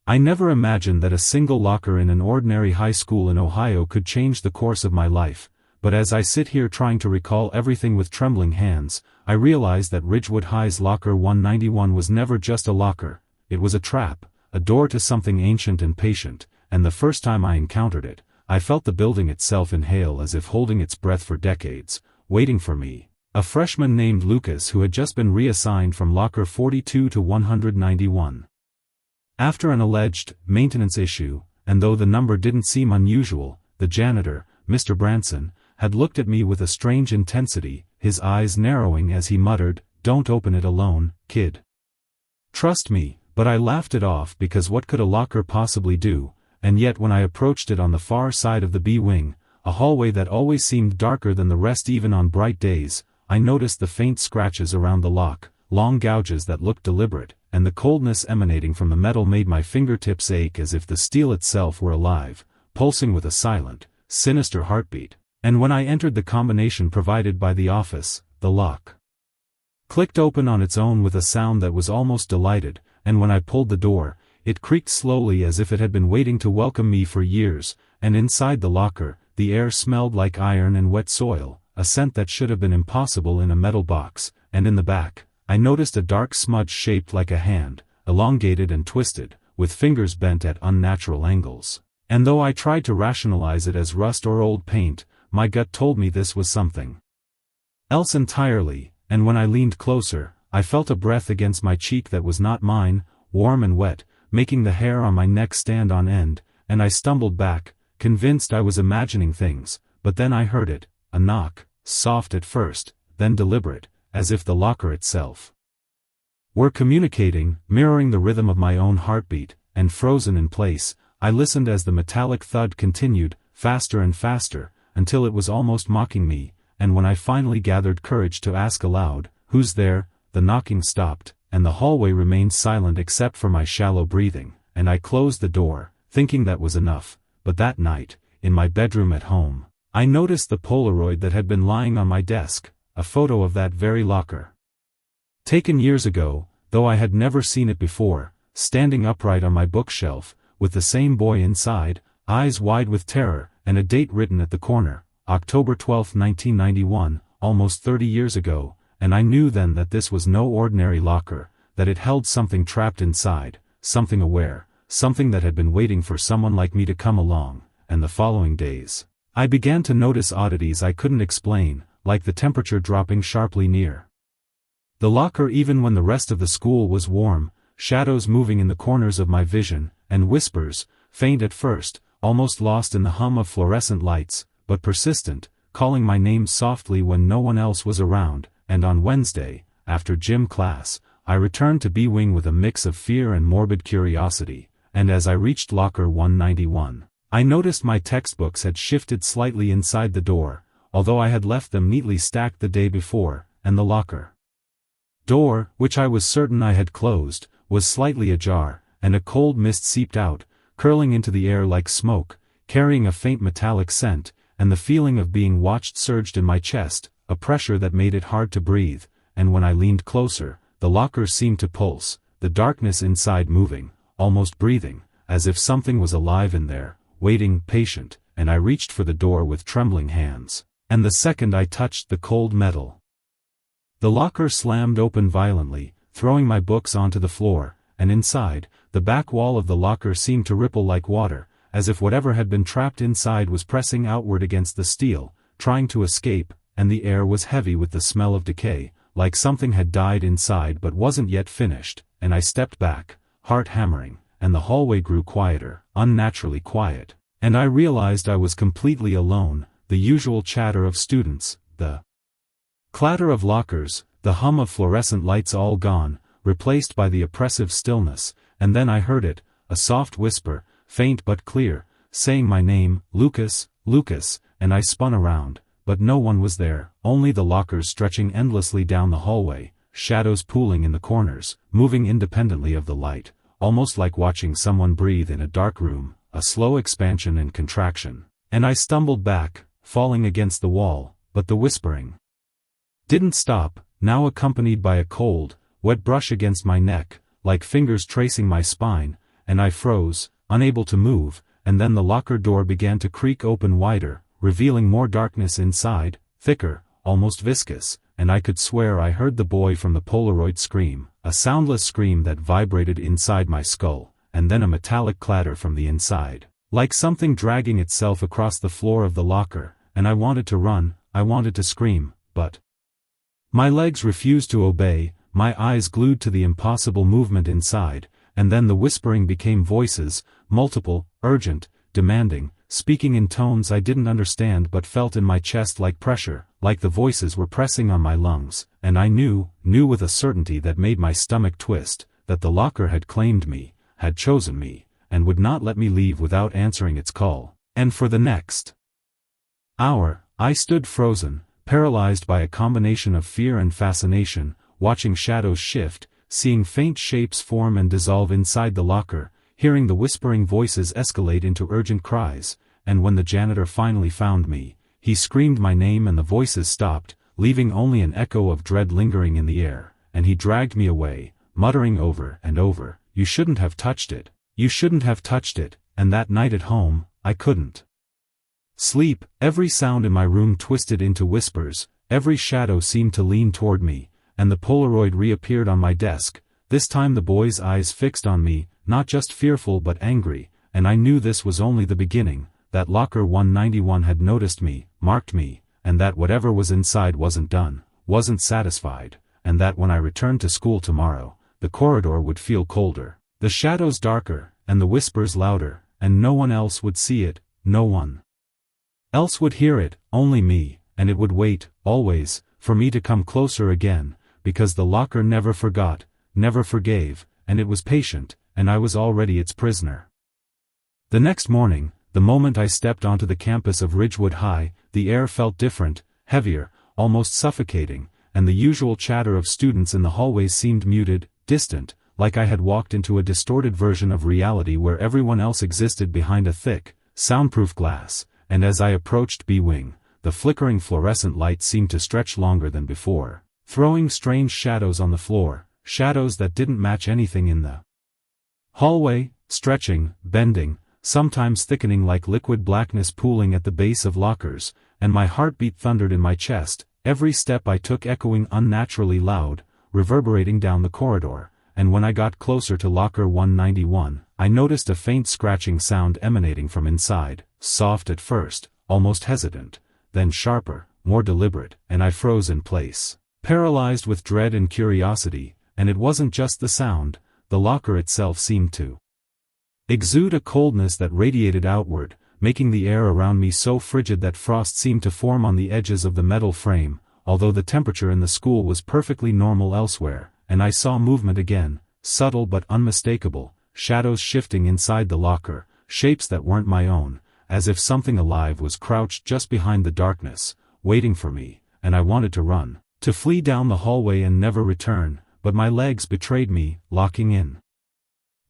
I never imagined that a single locker in an ordinary high school in Ohio could change the course of my life, but as I sit here trying to recall everything with trembling hands, I realize that Ridgewood High's Locker 191 was never just a locker, it was a trap, a door to something ancient and patient, and the first time I encountered it, I felt the building itself inhale as if holding its breath for decades, waiting for me. A freshman named Lucas who had just been reassigned from Locker 42 to 191. After an alleged maintenance issue, and though the number didn't seem unusual, the janitor, Mr. Branson, had looked at me with a strange intensity, his eyes narrowing as he muttered, "Don't open it alone, kid. Trust me," but I laughed it off because what could a locker possibly do, and yet when I approached it on the far side of the B wing, a hallway that always seemed darker than the rest even on bright days, I noticed the faint scratches around the lock, long gouges that looked deliberate, and the coldness emanating from the metal made my fingertips ache as if the steel itself were alive, pulsing with a silent, sinister heartbeat. And when I entered the combination provided by the office, the lock clicked open on its own with a sound that was almost delighted, and when I pulled the door, it creaked slowly as if it had been waiting to welcome me for years, and inside the locker, the air smelled like iron and wet soil, a scent that should have been impossible in a metal box, and in the back, I noticed a dark smudge shaped like a hand, elongated and twisted, with fingers bent at unnatural angles. And though I tried to rationalize it as rust or old paint, my gut told me this was something else entirely, and when I leaned closer, I felt a breath against my cheek that was not mine, warm and wet, making the hair on my neck stand on end, and I stumbled back, convinced I was imagining things, but then I heard it, a knock, soft at first, then deliberate, as if the locker itself were communicating, mirroring the rhythm of my own heartbeat, and frozen in place, I listened as the metallic thud continued, faster and faster, until it was almost mocking me, and when I finally gathered courage to ask aloud, "Who's there?" the knocking stopped, and the hallway remained silent except for my shallow breathing, and I closed the door, thinking that was enough, but that night, in my bedroom at home, I noticed the Polaroid that had been lying on my desk, a photo of that very locker. Taken years ago, though I had never seen it before, standing upright on my bookshelf, with the same boy inside, eyes wide with terror, and a date written at the corner, October 12, 1991, almost 30 years ago, and I knew then that this was no ordinary locker, that it held something trapped inside, something aware, something that had been waiting for someone like me to come along, and the following days, I began to notice oddities I couldn't explain, like the temperature dropping sharply near the locker even when the rest of the school was warm, shadows moving in the corners of my vision, and whispers, faint at first, almost lost in the hum of fluorescent lights, but persistent, calling my name softly when no one else was around, and on Wednesday, after gym class, I returned to B-Wing with a mix of fear and morbid curiosity, and as I reached Locker 191, I noticed my textbooks had shifted slightly inside the door, although I had left them neatly stacked the day before, and the locker door, which I was certain I had closed, was slightly ajar, and a cold mist seeped out, curling into the air like smoke, carrying a faint metallic scent, and the feeling of being watched surged in my chest, a pressure that made it hard to breathe, and when I leaned closer, the locker seemed to pulse, the darkness inside moving, almost breathing, as if something was alive in there, waiting, patient, and I reached for the door with trembling hands, and the second I touched the cold metal, the locker slammed open violently, throwing my books onto the floor, and inside, the back wall of the locker seemed to ripple like water, as if whatever had been trapped inside was pressing outward against the steel, trying to escape, and the air was heavy with the smell of decay, like something had died inside but wasn't yet finished, and I stepped back, heart hammering, and the hallway grew quieter, unnaturally quiet, and I realized I was completely alone, the usual chatter of students, the clatter of lockers, the hum of fluorescent lights all gone, replaced by the oppressive stillness, and then I heard it, a soft whisper, faint but clear, saying my name, Lucas, Lucas, and I spun around, but no one was there, only the lockers stretching endlessly down the hallway, shadows pooling in the corners, moving independently of the light, almost like watching someone breathe in a dark room, a slow expansion and contraction, and I stumbled back, falling against the wall, but the whispering didn't stop, now accompanied by a cold, wet brush against my neck, like fingers tracing my spine, and I froze, unable to move, and then the locker door began to creak open wider, revealing more darkness inside, thicker, almost viscous, and I could swear I heard the boy from the Polaroid scream, a soundless scream that vibrated inside my skull, and then a metallic clatter from the inside, like something dragging itself across the floor of the locker, and I wanted to run, I wanted to scream, but my legs refused to obey, my eyes glued to the impossible movement inside, and then the whispering became voices, multiple, urgent, demanding, speaking in tones I didn't understand but felt in my chest like pressure, like the voices were pressing on my lungs, and I knew with a certainty that made my stomach twist, that the locker had claimed me, had chosen me, and would not let me leave without answering its call. And for the next hour, I stood frozen, paralyzed by a combination of fear and fascination, watching shadows shift, seeing faint shapes form and dissolve inside the locker, hearing the whispering voices escalate into urgent cries, and when the janitor finally found me, he screamed my name and the voices stopped, leaving only an echo of dread lingering in the air, and he dragged me away, muttering over and over, "You shouldn't have touched it. You shouldn't have touched it," and that night at home, I couldn't sleep. Every sound in my room twisted into whispers, every shadow seemed to lean toward me, and the Polaroid reappeared on my desk, this time the boy's eyes fixed on me, not just fearful but angry, and I knew this was only the beginning, that locker 191 had noticed me, marked me, and that whatever was inside wasn't done, wasn't satisfied, and that when I returned to school tomorrow, the corridor would feel colder, the shadows darker, and the whispers louder, and no one else would see it, no one else would hear it, only me, and it would wait, always, for me to come closer again, because the locker never forgot, never forgave, and it was patient, and I was already its prisoner. The next morning, the moment I stepped onto the campus of Ridgewood High, the air felt different, heavier, almost suffocating, and the usual chatter of students in the hallways seemed muted, distant, like I had walked into a distorted version of reality where everyone else existed behind a thick, soundproof glass, and as I approached B-Wing, the flickering fluorescent light seemed to stretch longer than before, throwing strange shadows on the floor, shadows that didn't match anything in the hallway, stretching, bending, sometimes thickening like liquid blackness pooling at the base of lockers, and my heartbeat thundered in my chest, every step I took echoing unnaturally loud, reverberating down the corridor, and when I got closer to locker 191, I noticed a faint scratching sound emanating from inside, soft at first, almost hesitant, then sharper, more deliberate, and I froze in place, paralyzed with dread and curiosity, and it wasn't just the sound, the locker itself seemed to exude a coldness that radiated outward, making the air around me so frigid that frost seemed to form on the edges of the metal frame, although the temperature in the school was perfectly normal elsewhere, and I saw movement again, subtle but unmistakable, shadows shifting inside the locker, shapes that weren't my own, as if something alive was crouched just behind the darkness, waiting for me, and I wanted to run, to flee down the hallway and never return, but my legs betrayed me, locking in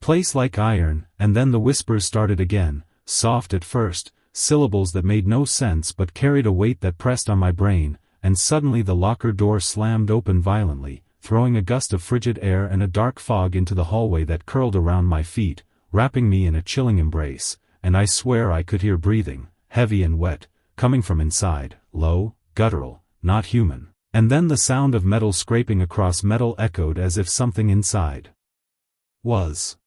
place like iron, and then the whispers started again, soft at first, syllables that made no sense but carried a weight that pressed on my brain, and suddenly the locker door slammed open violently, throwing a gust of frigid air and a dark fog into the hallway that curled around my feet, wrapping me in a chilling embrace, and I swear I could hear breathing, heavy and wet, coming from inside, low, guttural, not human, and then the sound of metal scraping across metal echoed as if something inside was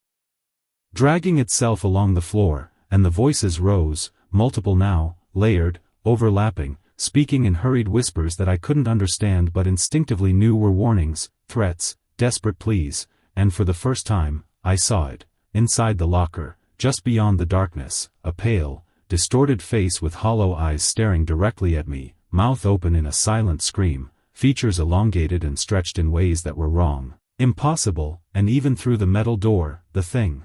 dragging itself along the floor, and the voices rose, multiple now, layered, overlapping, speaking in hurried whispers that I couldn't understand but instinctively knew were warnings, threats, desperate pleas, and for the first time, I saw it, inside the locker, just beyond the darkness, a pale, distorted face with hollow eyes staring directly at me, mouth open in a silent scream, features elongated and stretched in ways that were wrong, impossible, and even through the metal door, the thing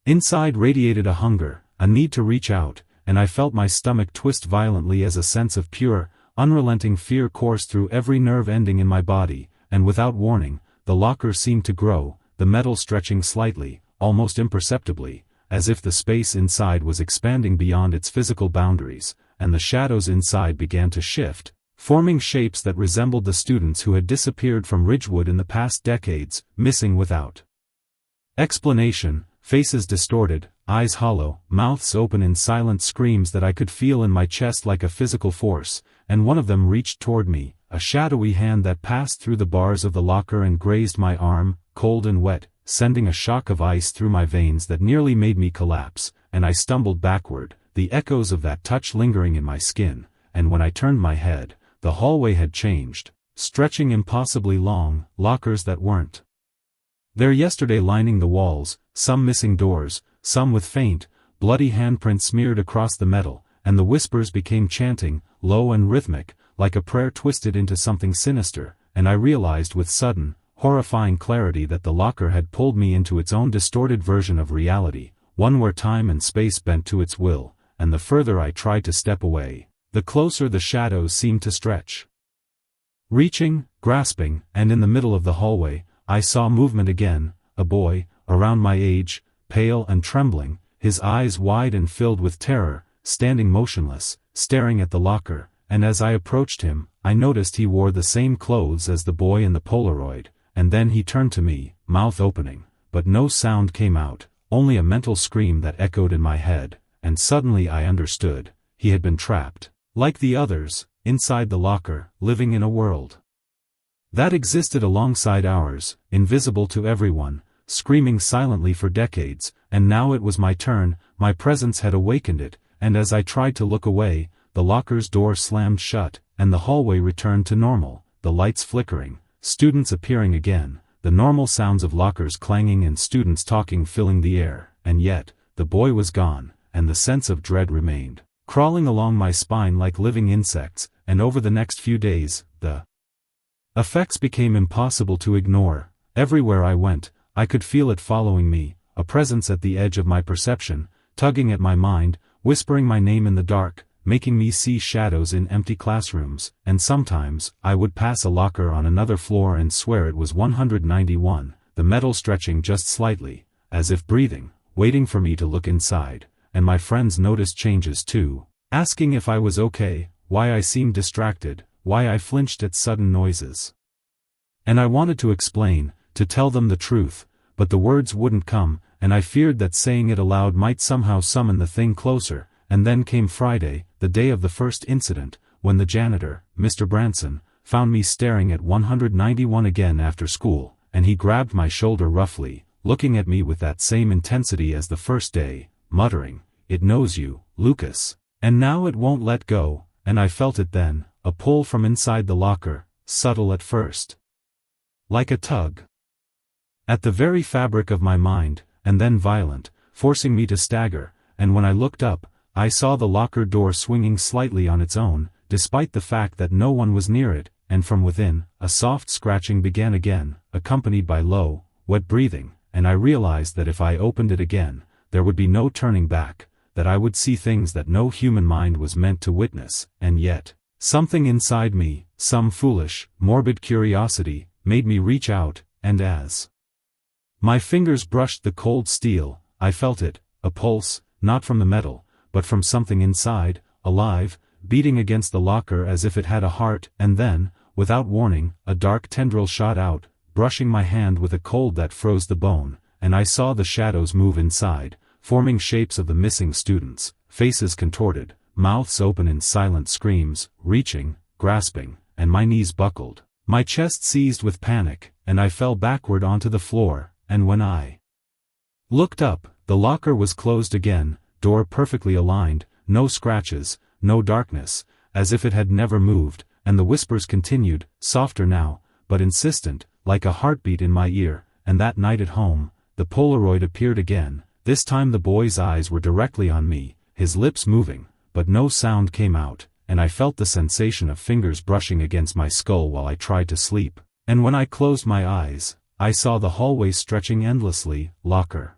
inside radiated a hunger, a need to reach out, and I felt my stomach twist violently as a sense of pure, unrelenting fear coursed through every nerve ending in my body, and without warning, the locker seemed to grow, the metal stretching slightly, almost imperceptibly, as if the space inside was expanding beyond its physical boundaries, and the shadows inside began to shift, forming shapes that resembled the students who had disappeared from Ridgewood in the past decades, missing without explanation, faces distorted, eyes hollow, mouths open in silent screams that I could feel in my chest like a physical force, and one of them reached toward me, a shadowy hand that passed through the bars of the locker and grazed my arm, cold and wet, sending a shock of ice through my veins that nearly made me collapse, and I stumbled backward, the echoes of that touch lingering in my skin, and when I turned my head, the hallway had changed, stretching impossibly long, lockers that weren't there yesterday lining the walls, some missing doors, some with faint, bloody handprints smeared across the metal, and the whispers became chanting, low and rhythmic, like a prayer twisted into something sinister, and I realized with sudden, horrifying clarity that the locker had pulled me into its own distorted version of reality, one where time and space bent to its will, and the further I tried to step away, the closer the shadows seemed to stretch. Reaching, grasping, and in the middle of the hallway, I saw movement again, a boy, around my age, pale and trembling, his eyes wide and filled with terror, standing motionless, staring at the locker, and as I approached him, I noticed he wore the same clothes as the boy in the Polaroid, and then he turned to me, mouth opening, but no sound came out, only a mental scream that echoed in my head, and suddenly I understood, he had been trapped, like the others, inside the locker, living in a world that existed alongside ours, invisible to everyone, screaming silently for decades, and now it was my turn, my presence had awakened it, and as I tried to look away, the locker's door slammed shut, and the hallway returned to normal, the lights flickering, students appearing again, the normal sounds of lockers clanging and students talking filling the air, and yet, the boy was gone, and the sense of dread remained, crawling along my spine like living insects, and over the next few days, the effects became impossible to ignore. Everywhere I went, I could feel it following me, a presence at the edge of my perception, tugging at my mind, whispering my name in the dark, making me see shadows in empty classrooms, and sometimes, I would pass a locker on another floor and swear it was 191, the metal stretching just slightly, as if breathing, waiting for me to look inside, and my friends noticed changes too, asking if I was okay, why I seemed distracted, why I flinched at sudden noises. And I wanted to explain, to tell them the truth, but the words wouldn't come, and I feared that saying it aloud might somehow summon the thing closer, and then came Friday, the day of the first incident, when the janitor, Mr. Branson, found me staring at 191 again after school, and he grabbed my shoulder roughly, looking at me with that same intensity as the first day, muttering, "It knows you, Lucas. And now it won't let go," and I felt it then, a pull from inside the locker, subtle at first, like a tug at the very fabric of my mind, and then violent, forcing me to stagger, and when I looked up, I saw the locker door swinging slightly on its own, despite the fact that no one was near it, and from within, a soft scratching began again, accompanied by low, wet breathing, and I realized that if I opened it again, there would be no turning back, that I would see things that no human mind was meant to witness, and yet, something inside me, some foolish, morbid curiosity, made me reach out, and as my fingers brushed the cold steel, I felt it, a pulse, not from the metal, but from something inside, alive, beating against the locker as if it had a heart, and then, without warning, a dark tendril shot out, brushing my hand with a cold that froze the bone, and I saw the shadows move inside, forming shapes of the missing students, faces contorted, mouths open in silent screams, reaching, grasping, and my knees buckled, my chest seized with panic, and I fell backward onto the floor, and when I looked up, the locker was closed again, door perfectly aligned, no scratches, no darkness, as if it had never moved, and the whispers continued, softer now, but insistent, like a heartbeat in my ear, and that night at home, the Polaroid appeared again, this time the boy's eyes were directly on me, his lips moving, but no sound came out, and I felt the sensation of fingers brushing against my skull while I tried to sleep, and when I closed my eyes, I saw the hallway stretching endlessly, locker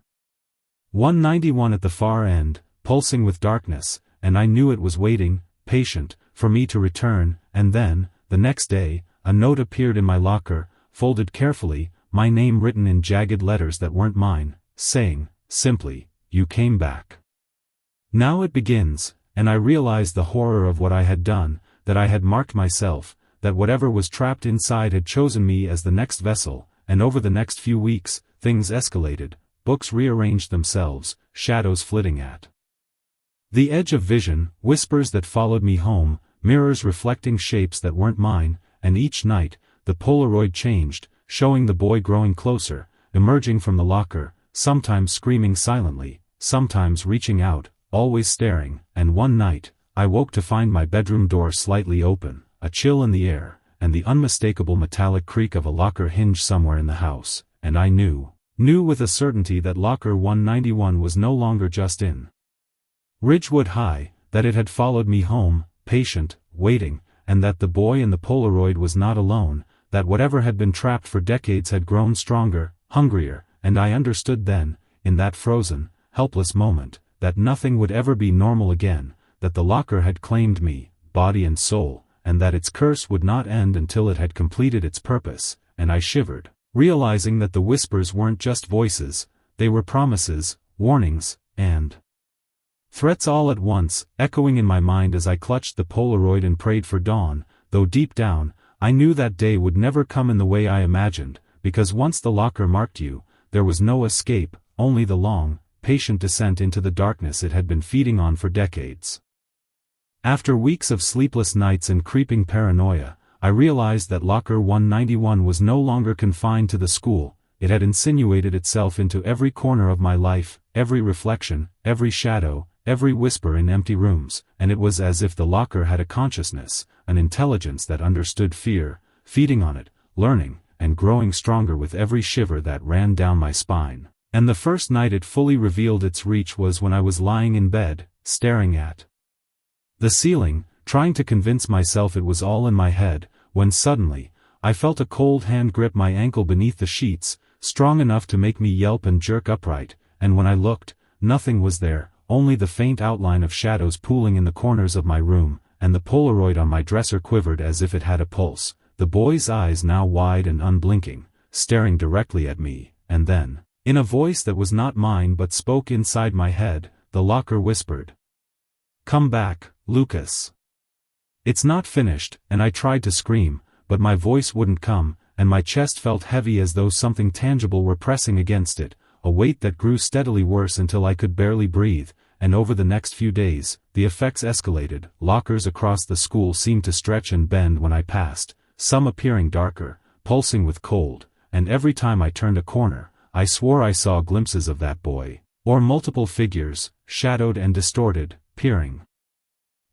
191 at the far end, pulsing with darkness, and I knew it was waiting, patient, for me to return, and then, the next day, a note appeared in my locker, folded carefully, my name written in jagged letters that weren't mine, saying, simply, "You came back. Now it begins," and I realized the horror of what I had done, that I had marked myself, that whatever was trapped inside had chosen me as the next vessel, and over the next few weeks, things escalated, books rearranged themselves, shadows flitting at the edge of vision, whispers that followed me home, mirrors reflecting shapes that weren't mine, and each night, the Polaroid changed, showing the boy growing closer, emerging from the locker, sometimes screaming silently, sometimes reaching out, always staring, and one night, I woke to find my bedroom door slightly open, a chill in the air, and the unmistakable metallic creak of a locker hinge somewhere in the house, and I knew with a certainty that locker 191 was no longer just in Ridgewood High, that it had followed me home, patient, waiting, and that the boy in the Polaroid was not alone, that whatever had been trapped for decades had grown stronger, hungrier, and I understood then, in that frozen, helpless moment, that nothing would ever be normal again, that the locker had claimed me, body and soul, and that its curse would not end until it had completed its purpose, and I shivered, realizing that the whispers weren't just voices, they were promises, warnings, and threats all at once, echoing in my mind as I clutched the Polaroid and prayed for dawn, though deep down, I knew that day would never come in the way I imagined, because once the locker marked you, there was no escape, only the long, patient descent into the darkness it had been feeding on for decades. After weeks of sleepless nights and creeping paranoia, I realized that locker 191 was no longer confined to the school, it had insinuated itself into every corner of my life, every reflection, every shadow, every whisper in empty rooms, and it was as if the locker had a consciousness, an intelligence that understood fear, feeding on it, learning, and growing stronger with every shiver that ran down my spine. And the first night it fully revealed its reach was when I was lying in bed, staring at the ceiling, trying to convince myself it was all in my head, when suddenly, I felt a cold hand grip my ankle beneath the sheets, strong enough to make me yelp and jerk upright, and when I looked, nothing was there, only the faint outline of shadows pooling in the corners of my room, and the Polaroid on my dresser quivered as if it had a pulse, the boy's eyes now wide and unblinking, staring directly at me, and then, in a voice that was not mine but spoke inside my head, the locker whispered, "Come back, Lucas. It's not finished," and I tried to scream, but my voice wouldn't come, and my chest felt heavy as though something tangible were pressing against it, a weight that grew steadily worse until I could barely breathe, and over the next few days, the effects escalated. Lockers across the school seemed to stretch and bend when I passed, some appearing darker, pulsing with cold, and every time I turned a corner, I swore I saw glimpses of that boy, or multiple figures, shadowed and distorted, peering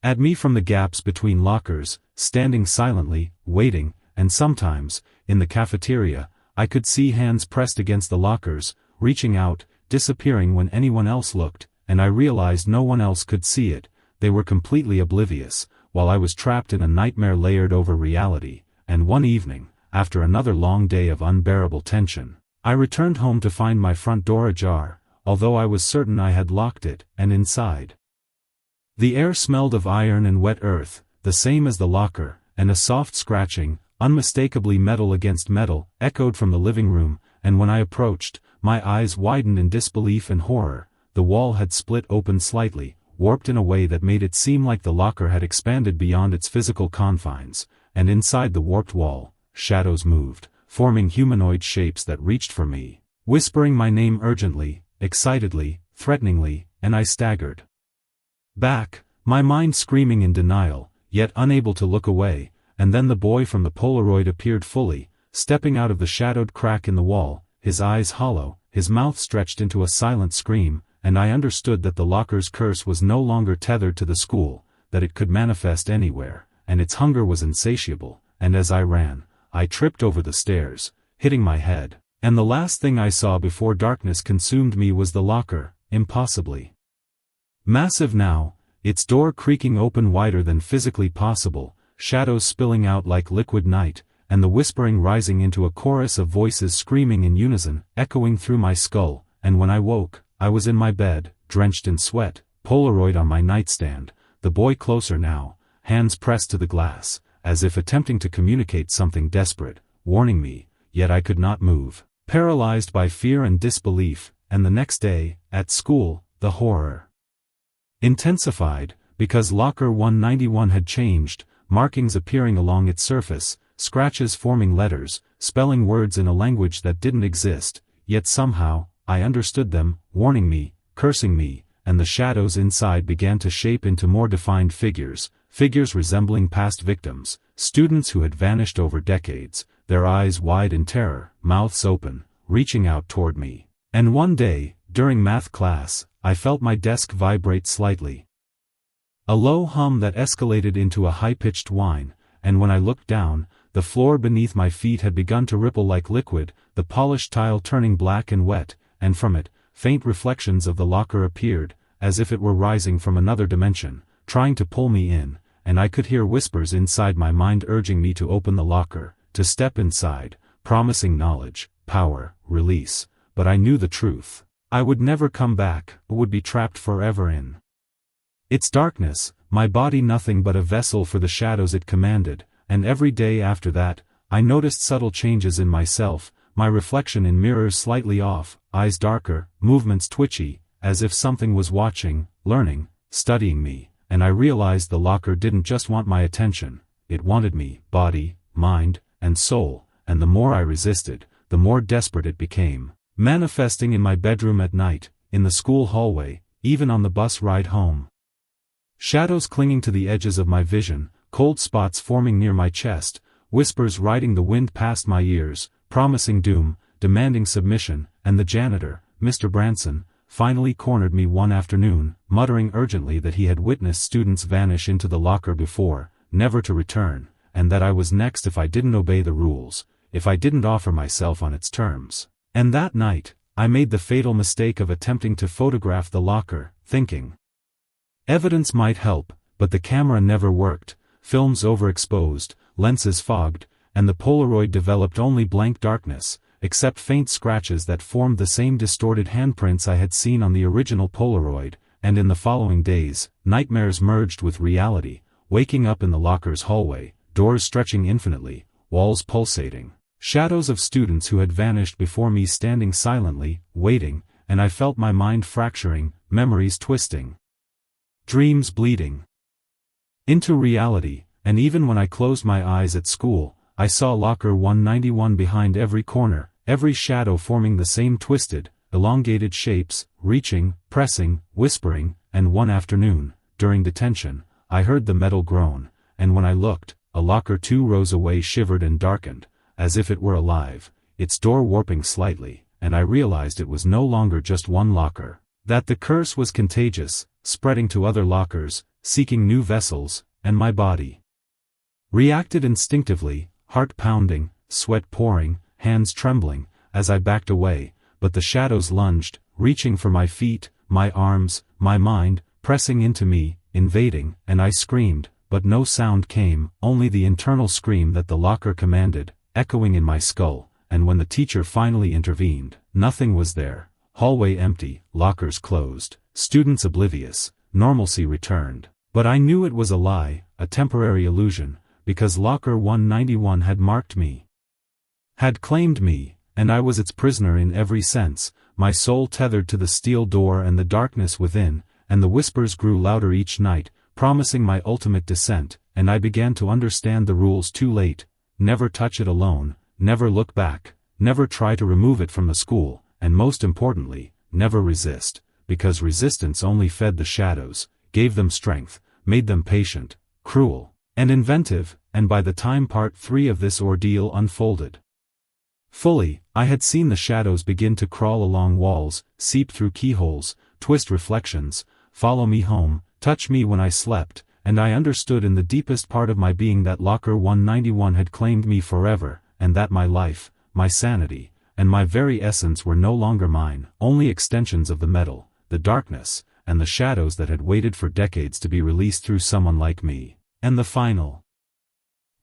at me from the gaps between lockers, standing silently, waiting, and sometimes, in the cafeteria, I could see hands pressed against the lockers, reaching out, disappearing when anyone else looked, and I realized no one else could see it, they were completely oblivious, while I was trapped in a nightmare layered over reality, and one evening, after another long day of unbearable tension, I returned home to find my front door ajar, although I was certain I had locked it, and inside, the air smelled of iron and wet earth, the same as the locker, and a soft scratching, unmistakably metal against metal, echoed from the living room, and when I approached, my eyes widened in disbelief and horror. The wall had split open slightly, warped in a way that made it seem like the locker had expanded beyond its physical confines, and inside the warped wall, shadows moved, forming humanoid shapes that reached for me, whispering my name urgently, excitedly, threateningly, and I staggered back, my mind screaming in denial, yet unable to look away, and then the boy from the Polaroid appeared fully, stepping out of the shadowed crack in the wall, his eyes hollow, his mouth stretched into a silent scream, and I understood that the locker's curse was no longer tethered to the school, that it could manifest anywhere, and its hunger was insatiable, and as I ran, I tripped over the stairs, hitting my head, and the last thing I saw before darkness consumed me was the locker, impossibly massive now, its door creaking open wider than physically possible, shadows spilling out like liquid night, and the whispering rising into a chorus of voices screaming in unison, echoing through my skull, and when I woke, I was in my bed, drenched in sweat, Polaroid on my nightstand, the boy closer now, hands pressed to the glass, as if attempting to communicate something desperate, warning me, yet I could not move, paralyzed by fear and disbelief, and the next day, at school, the horror intensified, because locker 191 had changed, markings appearing along its surface, scratches forming letters, spelling words in a language that didn't exist, yet somehow, I understood them, warning me, cursing me, and the shadows inside began to shape into more defined figures, figures resembling past victims, students who had vanished over decades, their eyes wide in terror, mouths open, reaching out toward me. And one day, during math class, I felt my desk vibrate slightly. A low hum that escalated into a high-pitched whine, and when I looked down, the floor beneath my feet had begun to ripple like liquid, the polished tile turning black and wet, and from it, faint reflections of the locker appeared, as if it were rising from another dimension, trying to pull me in, and I could hear whispers inside my mind urging me to open the locker, to step inside, promising knowledge, power, release, but I knew the truth. I would never come back, would be trapped forever in its darkness, my body nothing but a vessel for the shadows it commanded, and every day after that, I noticed subtle changes in myself, my reflection in mirrors slightly off, eyes darker, movements twitchy, as if something was watching, learning, studying me, and I realized the locker didn't just want my attention, it wanted me, body, mind, and soul, and the more I resisted, the more desperate it became, manifesting in my bedroom at night, in the school hallway, even on the bus ride home. Shadows clinging to the edges of my vision, cold spots forming near my chest, whispers riding the wind past my ears, promising doom, demanding submission, and the janitor, Mr. Branson, finally cornered me one afternoon, muttering urgently that he had witnessed students vanish into the locker before, never to return, and that I was next if I didn't obey the rules, if I didn't offer myself on its terms. And that night, I made the fatal mistake of attempting to photograph the locker, thinking evidence might help, but the camera never worked, films overexposed, lenses fogged, and the Polaroid developed only blank darkness, except faint scratches that formed the same distorted handprints I had seen on the original Polaroid, and in the following days, nightmares merged with reality, waking up in the locker's hallway, doors stretching infinitely, walls pulsating, shadows of students who had vanished before me standing silently, waiting, and I felt my mind fracturing, memories twisting, dreams bleeding into reality, and even when I closed my eyes at school, I saw locker 191 behind every corner, every shadow forming the same twisted, elongated shapes, reaching, pressing, whispering, and one afternoon, during detention, I heard the metal groan, and when I looked, a locker 2 rows away shivered and darkened, as if it were alive, its door warping slightly, and I realized it was no longer just one locker, that the curse was contagious, spreading to other lockers, seeking new vessels, and my body reacted instinctively, heart pounding, sweat pouring, hands trembling, as I backed away, but the shadows lunged, reaching for my feet, my arms, my mind, pressing into me, invading, and I screamed, but no sound came, only the internal scream that the locker commanded, echoing in my skull, and when the teacher finally intervened, nothing was there, hallway empty, lockers closed, students oblivious, normalcy returned. But I knew it was a lie, a temporary illusion, because locker 191 had marked me, had claimed me, and I was its prisoner in every sense, my soul tethered to the steel door and the darkness within, and the whispers grew louder each night, promising my ultimate descent, and I began to understand the rules too late: never touch it alone, never look back, never try to remove it from the school, and most importantly, never resist, because resistance only fed the shadows, gave them strength, made them patient, cruel, and inventive, and by the time part 3 of this ordeal unfolded fully, I had seen the shadows begin to crawl along walls, seep through keyholes, twist reflections, follow me home, touch me when I slept, and I understood in the deepest part of my being that locker 191 had claimed me forever, and that my life, my sanity, and my very essence were no longer mine, only extensions of the metal, the darkness, and the shadows that had waited for decades to be released through someone like me. And the final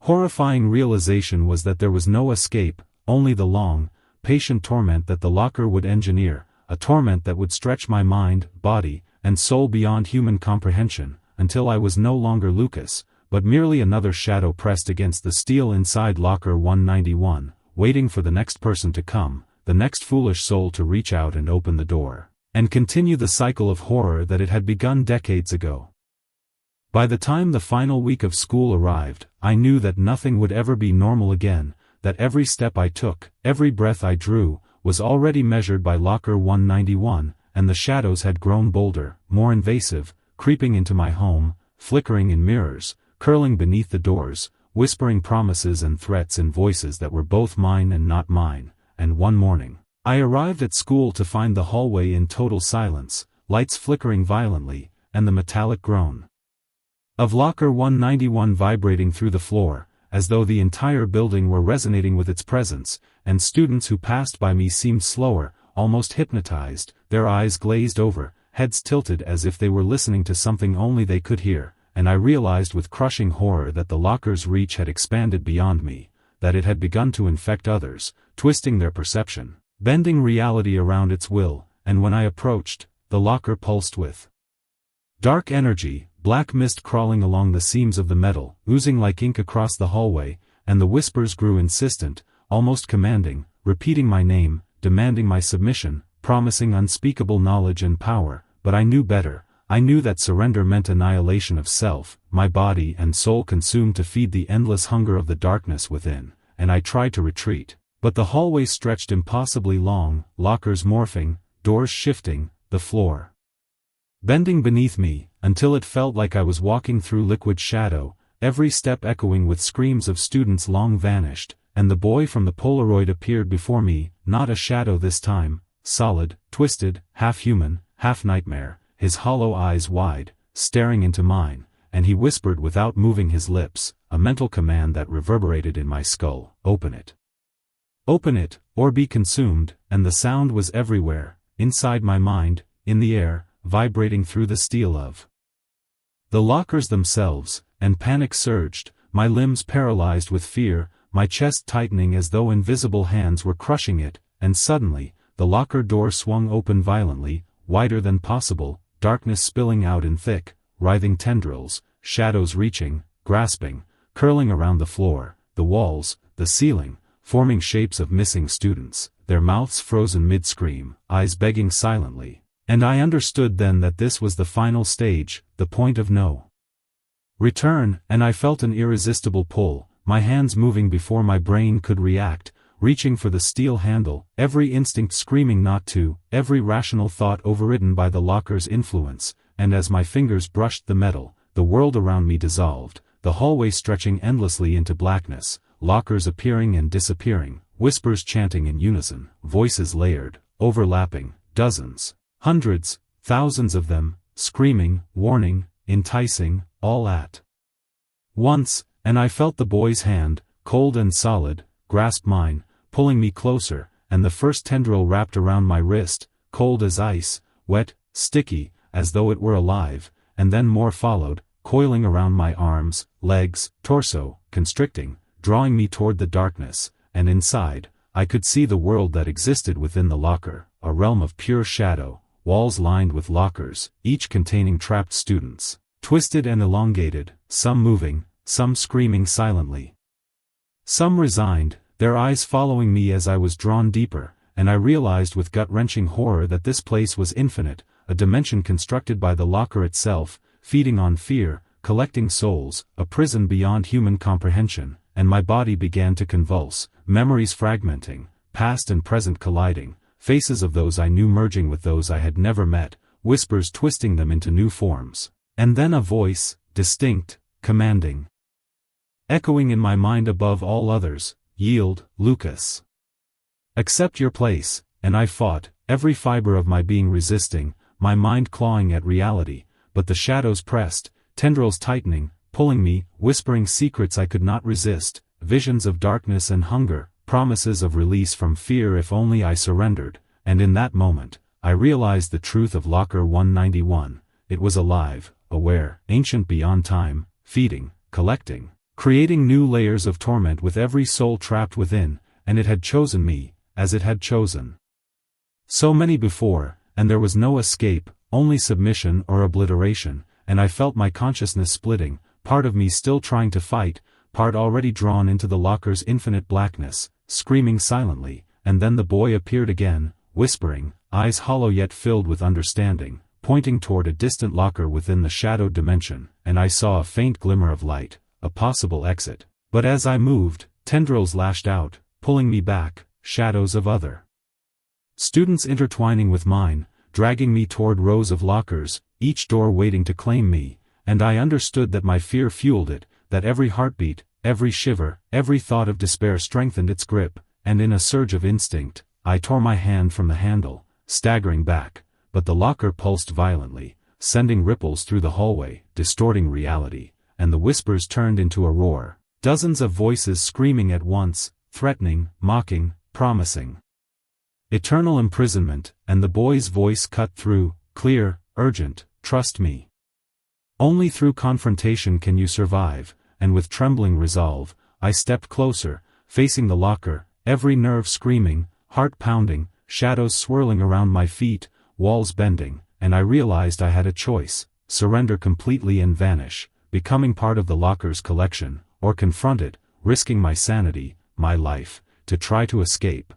horrifying realization was that there was no escape, only the long, patient torment that the locker would engineer, a torment that would stretch my mind, body, and soul beyond human comprehension, until I was no longer Lucas, but merely another shadow pressed against the steel inside locker 191, waiting for the next person to come, the next foolish soul to reach out and open the door, and continue the cycle of horror that it had begun decades ago. By the time the final week of school arrived, I knew that nothing would ever be normal again, that every step I took, every breath I drew, was already measured by locker 191, and the shadows had grown bolder, more invasive, creeping into my home, flickering in mirrors, curling beneath the doors, whispering promises and threats in voices that were both mine and not mine. And one morning, I arrived at school to find the hallway in total silence, lights flickering violently, and the metallic groan of locker 191 vibrating through the floor, as though the entire building were resonating with its presence, and students who passed by me seemed slower, almost hypnotized, their eyes glazed over, heads tilted as if they were listening to something only they could hear, and I realized with crushing horror that the locker's reach had expanded beyond me, that it had begun to infect others, twisting their perception, bending reality around its will, and when I approached, the locker pulsed with dark energy, black mist crawling along the seams of the metal, oozing like ink across the hallway, and the whispers grew insistent, almost commanding, repeating my name, demanding my submission, promising unspeakable knowledge and power. But I knew better. I knew that surrender meant annihilation of self, my body and soul consumed to feed the endless hunger of the darkness within, and I tried to retreat. But the hallway stretched impossibly long, lockers morphing, doors shifting, the floor bending beneath me, until it felt like I was walking through liquid shadow, every step echoing with screams of students long vanished, and the boy from the Polaroid appeared before me, not a shadow this time, solid, twisted, half-human, half-nightmare, his hollow eyes wide, staring into mine, and he whispered without moving his lips, a mental command that reverberated in my skull: "Open it. Open it, or be consumed," and the sound was everywhere, inside my mind, in the air, vibrating through the steel of the lockers themselves, and panic surged, my limbs paralyzed with fear, my chest tightening as though invisible hands were crushing it, and suddenly, the locker door swung open violently, wider than possible, darkness spilling out in thick, writhing tendrils, shadows reaching, grasping, curling around the floor, the walls, the ceiling, forming shapes of missing students, their mouths frozen mid-scream, eyes begging silently. And I understood then that this was the final stage, the point of no return, and I felt an irresistible pull, my hands moving before my brain could react, reaching for the steel handle, every instinct screaming not to, every rational thought overridden by the locker's influence, and as my fingers brushed the metal, the world around me dissolved, the hallway stretching endlessly into blackness, lockers appearing and disappearing, whispers chanting in unison, voices layered, overlapping, dozens, hundreds, thousands of them, screaming, warning, enticing, all at once, and I felt the boy's hand, cold and solid, grasp mine, pulling me closer, and the first tendril wrapped around my wrist, cold as ice, wet, sticky, as though it were alive, and then more followed, coiling around my arms, legs, torso, constricting, drawing me toward the darkness, and inside, I could see the world that existed within the locker, a realm of pure shadow, walls lined with lockers, each containing trapped students, twisted and elongated, some moving, some screaming silently, some resigned, their eyes following me as I was drawn deeper, and I realized with gut-wrenching horror that this place was infinite, a dimension constructed by the locker itself, feeding on fear, collecting souls, a prison beyond human comprehension, and my body began to convulse, memories fragmenting, past and present colliding, faces of those I knew merging with those I had never met, whispers twisting them into new forms. And then a voice, distinct, commanding, echoing in my mind above all others: "Yield, Lucas. Accept your place," and I fought, every fiber of my being resisting, my mind clawing at reality, but the shadows pressed, tendrils tightening, pulling me, whispering secrets I could not resist, visions of darkness and hunger, promises of release from fear if only I surrendered, and in that moment, I realized the truth of locker 191, it was alive, aware, ancient beyond time, feeding, collecting, creating new layers of torment with every soul trapped within, and it had chosen me, as it had chosen so many before, and there was no escape, only submission or obliteration, and I felt my consciousness splitting, part of me still trying to fight, part already drawn into the locker's infinite blackness, screaming silently, and then the boy appeared again, whispering, eyes hollow yet filled with understanding, pointing toward a distant locker within the shadowed dimension, and I saw a faint glimmer of light, a possible exit. But as I moved, tendrils lashed out, pulling me back, shadows of other Students intertwining with mine, dragging me toward rows of lockers, each door waiting to claim me, and I understood that my fear fueled it, that every heartbeat, every shiver, every thought of despair strengthened its grip, and in a surge of instinct, I tore my hand from the handle, staggering back, but the locker pulsed violently, sending ripples through the hallway, distorting reality, and the whispers turned into a roar, dozens of voices screaming at once, threatening, mocking, promising eternal imprisonment, and the boy's voice cut through, clear, urgent, trust me. Only through confrontation can you survive, and with trembling resolve, I stepped closer, facing the locker, every nerve screaming, heart pounding, shadows swirling around my feet, walls bending, and I realized I had a choice: surrender completely and vanish, becoming part of the locker's collection, or confront it, risking my sanity, my life, to try to escape.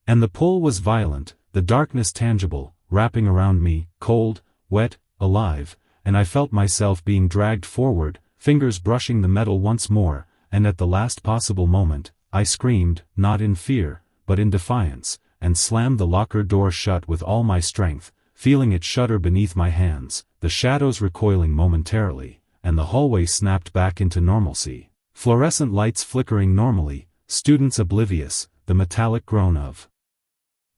And the pull was violent, the darkness tangible, wrapping around me, cold, wet, alive, and I felt myself being dragged forward, fingers brushing the metal once more, and at the last possible moment, I screamed, not in fear, but in defiance, and slammed the locker door shut with all my strength, feeling it shudder beneath my hands, the shadows recoiling momentarily, and the hallway snapped back into normalcy. Fluorescent lights flickering normally, students oblivious, the metallic groan of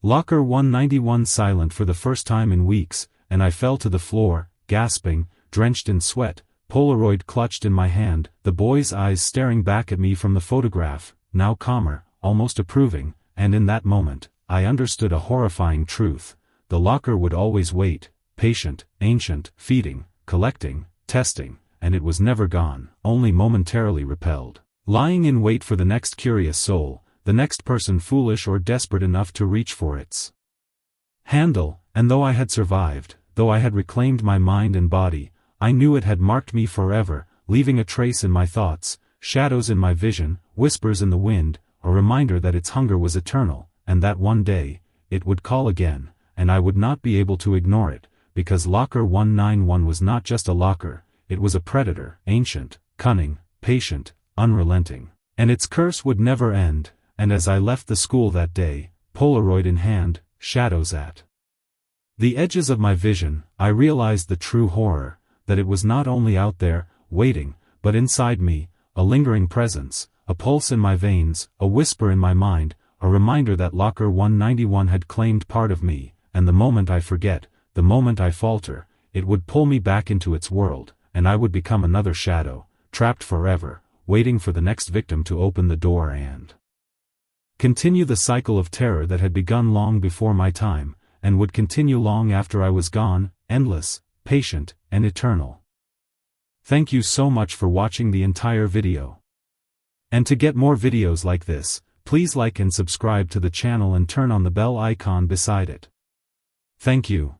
Locker 191 silent for the first time in weeks, and I fell to the floor, gasping, drenched in sweat, Polaroid clutched in my hand, the boy's eyes staring back at me from the photograph, now calmer, almost approving, and in that moment, I understood a horrifying truth: the locker would always wait, patient, ancient, feeding, collecting, testing, and it was never gone, only momentarily repelled, lying in wait for the next curious soul, the next person foolish or desperate enough to reach for its handle. And though I had survived, though I had reclaimed my mind and body, I knew it had marked me forever, leaving a trace in my thoughts, shadows in my vision, whispers in the wind, a reminder that its hunger was eternal, and that one day, it would call again, and I would not be able to ignore it, because Locker 191 was not just a locker, it was a predator, ancient, cunning, patient, unrelenting, and its curse would never end. And as I left the school that day, Polaroid in hand, shadows at the edges of my vision, I realized the true horror, that it was not only out there, waiting, but inside me, a lingering presence, a pulse in my veins, a whisper in my mind, a reminder that Locker 191 had claimed part of me, and the moment I forget, the moment I falter, it would pull me back into its world, and I would become another shadow, trapped forever, waiting for the next victim to open the door and continue the cycle of terror that had begun long before my time, and would continue long after I was gone, endless, patient, and eternal. Thank you so much for watching the entire video. And to get more videos like this, please like and subscribe to the channel and turn on the bell icon beside it. Thank you.